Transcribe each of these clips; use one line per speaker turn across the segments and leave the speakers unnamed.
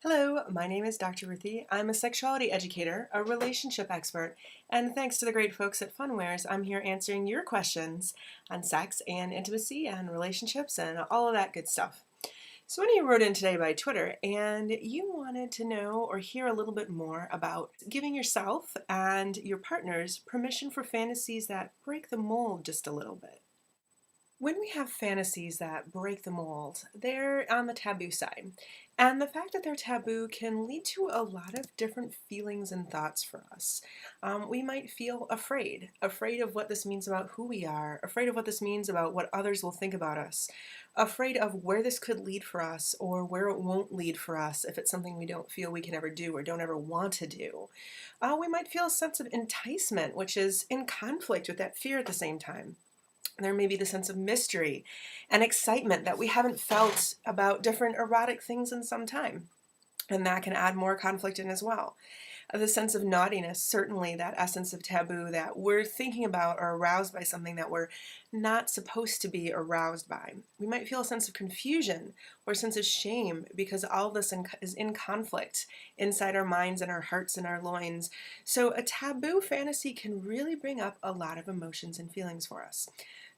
Hello, my name is Dr. Ruthie. I'm a sexuality educator, a relationship expert, and thanks to the great folks at Funwares, I'm here answering your questions on sex and intimacy and relationships and all of that good stuff. So, one of you wrote in today by Twitter and you wanted to know or hear a little bit more about giving yourself and your partners permission for fantasies that break the mold just a little bit. When we have fantasies that break the mold, they're on the taboo side. And the fact that they're taboo can lead to a lot of different feelings and thoughts for us. We might feel afraid of what this means about who we are, afraid of what this means about what others will think about us, afraid of where this could lead for us or where it won't lead for us if it's something we don't feel we can ever do or don't ever want to do. We might feel a sense of enticement, which is in conflict with that fear at the same time. There may be the sense of mystery and excitement that we haven't felt about different erotic things in some time. And that can add more conflict in as well. The sense of naughtiness, certainly that essence of taboo that we're thinking about or aroused by something that we're not supposed to be aroused by. We might feel a sense of confusion or a sense of shame because all this is in conflict inside our minds and our hearts and our loins. So a taboo fantasy can really bring up a lot of emotions and feelings for us.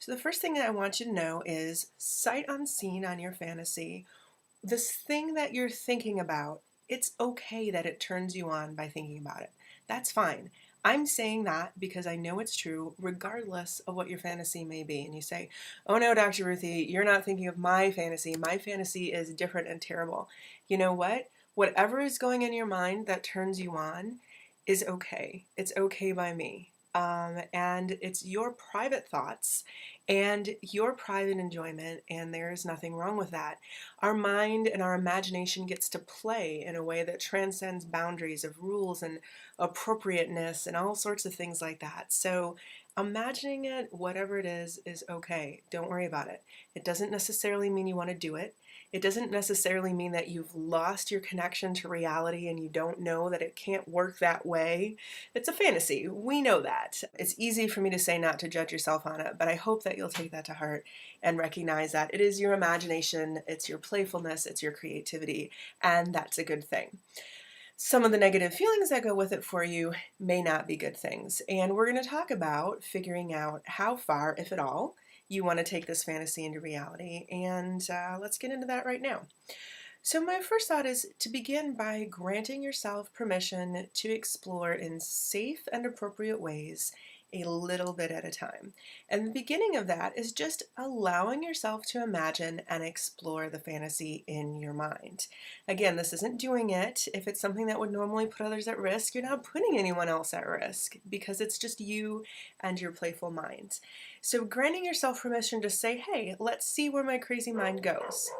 So the first thing that I want you to know is sight unseen on your fantasy. This thing that you're thinking about, it's okay that it turns you on by thinking about it. That's fine. I'm saying that because I know it's true, regardless of what your fantasy may be. And you say, oh no, Dr. Ruthie, you're not thinking of my fantasy. My fantasy is different and terrible. You know what? Whatever is going in your mind that turns you on is okay. It's okay by me. And it's your private thoughts and your private enjoyment, and there's nothing wrong with that. Our mind and our imagination gets to play in a way that transcends boundaries of rules and appropriateness and all sorts of things like that. So imagining it, whatever it is okay. Don't worry about it. It doesn't necessarily mean you want to do it. It doesn't necessarily mean that you've lost your connection to reality and you don't know that it can't work that way. It's a fantasy. We know that. It's easy for me to say not to judge yourself on it, but I hope that you'll take that to heart and recognize that it is your imagination, it's your playfulness, it's your creativity, and that's a good thing. Some of the negative feelings that go with it for you may not be good things. And we're going to talk about figuring out how far, if at all, you want to take this fantasy into reality. And let's get into that right now. So, my first thought is to begin by granting yourself permission to explore in safe and appropriate ways a little bit at a time. And the beginning of that is just allowing yourself to imagine and explore the fantasy in your mind. Again, this isn't doing it. If it's something that would normally put others at risk, you're not putting anyone else at risk because it's just you and your playful mind. So, granting yourself permission to say, hey, let's see where my crazy mind goes.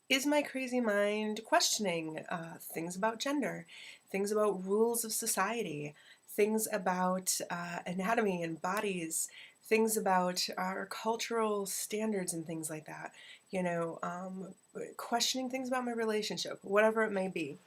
Is my crazy mind questioning things about gender, things about rules of society, things about anatomy and bodies, things about our cultural standards and things like that? Questioning things about my relationship, whatever it may be.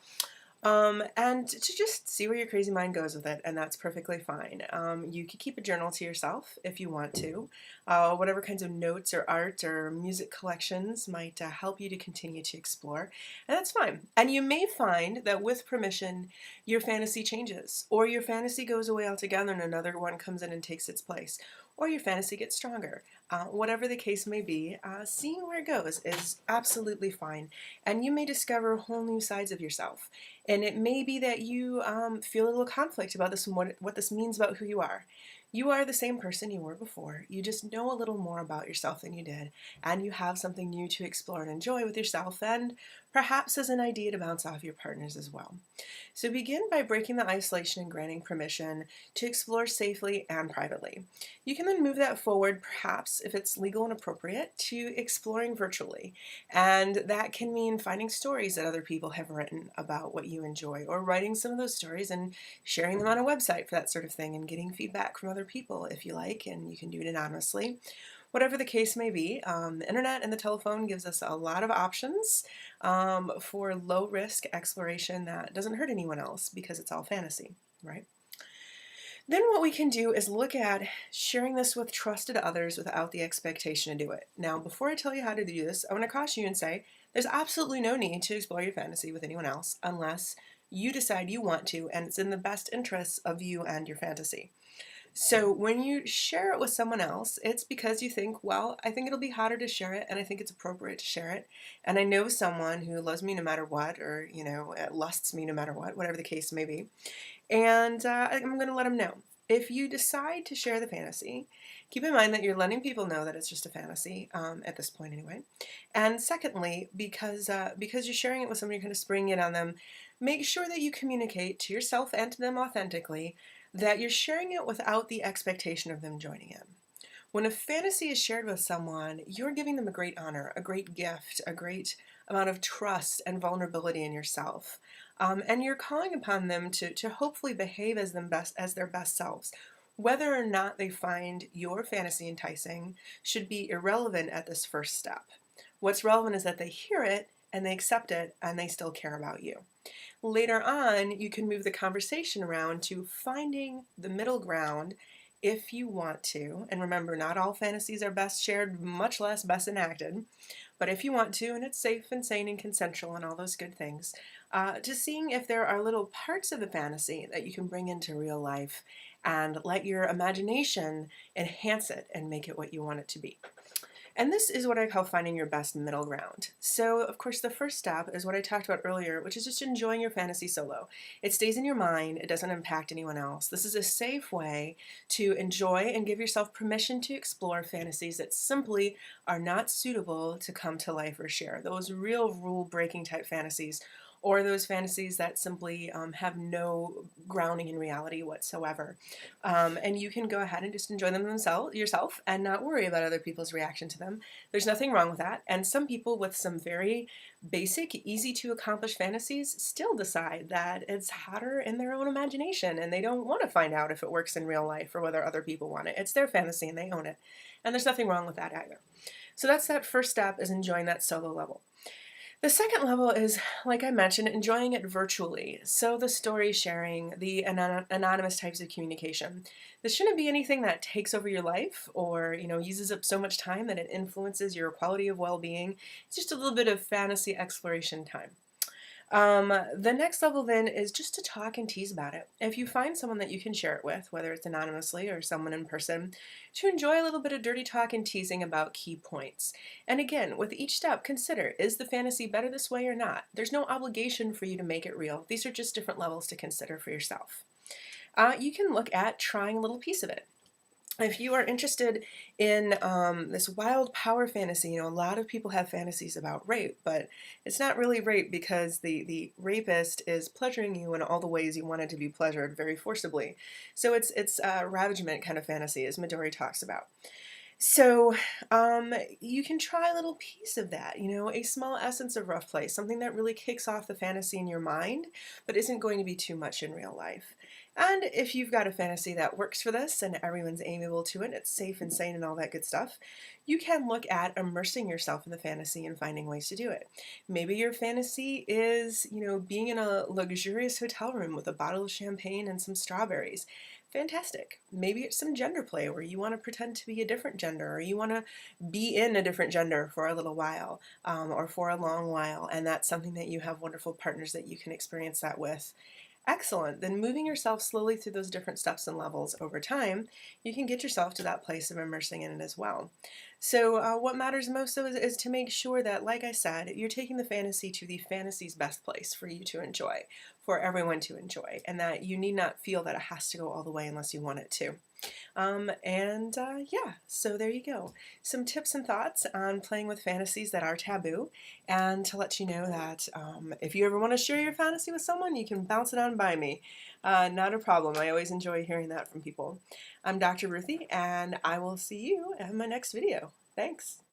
And to just see where your crazy mind goes with it, and that's perfectly fine. You can keep a journal to yourself if you want to. Whatever kinds of notes or art or music collections might help you to continue to explore, and that's fine. And you may find that with permission, your fantasy changes, or your fantasy goes away altogether and another one comes in and takes its place, or your fantasy gets stronger. Whatever the case may be, seeing where it goes is absolutely fine, and you may discover whole new sides of yourself. And it may be that you feel a little conflict about this and what this means about who you are. You are the same person you were before. You just know a little more about yourself than you did, and you have something new to explore and enjoy with yourself, and perhaps as an idea to bounce off your partners as well. So begin by breaking the isolation and granting permission to explore safely and privately. You can then move that forward, perhaps if it's legal and appropriate, to exploring virtually. And that can mean finding stories that other people have written about what you enjoy, or writing some of those stories and sharing them on a website for that sort of thing, and getting feedback from other people if you like, and you can do it anonymously. Whatever the case may be, the internet and the telephone gives us a lot of options for low-risk exploration that doesn't hurt anyone else because it's all fantasy, right? Then what we can do is look at sharing this with trusted others without the expectation to do it. Now, before I tell you how to do this, I want to caution you and say, There's absolutely no need to explore your fantasy with anyone else unless you decide you want to and it's in the best interests of you and your fantasy. So when you share it with someone else, it's because you think, well, I think it'll be harder to share it and I think it's appropriate to share it. And I know someone who loves me no matter what, or, lusts me no matter what, whatever the case may be. And I'm going to let them know. If you decide to share the fantasy, keep in mind that you're letting people know that it's just a fantasy at this point, anyway. And secondly, because you're sharing it with someone, you're kind of springing it on them. Make sure that you communicate to yourself and to them authentically that you're sharing it without the expectation of them joining in. When a fantasy is shared with someone, you're giving them a great honor, a great gift, a great amount of trust and vulnerability in yourself. And you're calling upon them to hopefully behave as their best selves. Whether or not they find your fantasy enticing should be irrelevant at this first step. What's relevant is that they hear it and they accept it and they still care about you. Later on, you can move the conversation around to finding the middle ground if you want to. And remember, not all fantasies are best shared, much less best enacted. But if you want to, and it's safe and sane and consensual and all those good things, to seeing if there are little parts of the fantasy that you can bring into real life and let your imagination enhance it and make it what you want it to be. And this is what I call finding your best middle ground. So, of course, the first step is what I talked about earlier, which is just enjoying your fantasy solo. It stays in your mind, it doesn't impact anyone else. This is a safe way to enjoy and give yourself permission to explore fantasies that simply are not suitable to come to life or share. Those real rule-breaking type fantasies, or those fantasies that simply have no grounding in reality whatsoever. And you can go ahead and just enjoy them yourself and not worry about other people's reaction to them. There's nothing wrong with that. And some people with some very basic, easy to accomplish fantasies still decide that it's hotter in their own imagination and they don't want to find out if it works in real life or whether other people want it. It's their fantasy and they own it. And there's nothing wrong with that either. So that's that first step, is enjoying that solo level. The second level is, like I mentioned, enjoying it virtually. So the story sharing, the anonymous types of communication. This shouldn't be anything that takes over your life or, uses up so much time that it influences your quality of well-being. It's just a little bit of fantasy exploration time. The next level then is just to talk and tease about it. If you find someone that you can share it with, whether it's anonymously or someone in person, to enjoy a little bit of dirty talk and teasing about key points. And again, with each step, consider, is the fantasy better this way or not? There's no obligation for you to make it real. These are just different levels to consider for yourself. You can look at trying a little piece of it. If you are interested in this wild power fantasy, a lot of people have fantasies about rape, but it's not really rape because the rapist is pleasuring you in all the ways you wanted to be pleasured very forcibly. So it's ravagement kind of fantasy, as Midori talks about. So you can try a little piece of that, a small essence of rough play, something that really kicks off the fantasy in your mind, but isn't going to be too much in real life. And if you've got a fantasy that works for this and everyone's amiable to it, it's safe and sane and all that good stuff, you can look at immersing yourself in the fantasy and finding ways to do it. Maybe your fantasy is, being in a luxurious hotel room with a bottle of champagne and some strawberries. Fantastic. Maybe it's some gender play where you want to pretend to be a different gender, or you want to be in a different gender for a little while, or for a long while, and that's something that you have wonderful partners that you can experience that with. Excellent. Then moving yourself slowly through those different steps and levels over time, you can get yourself to that place of immersing in it as well. So what matters most is to make sure that, like I said, you're taking the fantasy to the fantasy's best place for you to enjoy, for everyone to enjoy, and that you need not feel that it has to go all the way unless you want it to. Yeah, so there you go. Some tips and thoughts on playing with fantasies that are taboo, and to let you know that if you ever want to share your fantasy with someone, you can bounce it on by me. Not a problem. I always enjoy hearing that from people. I'm Dr. Ruthie, and I will see you in my next video. Thanks.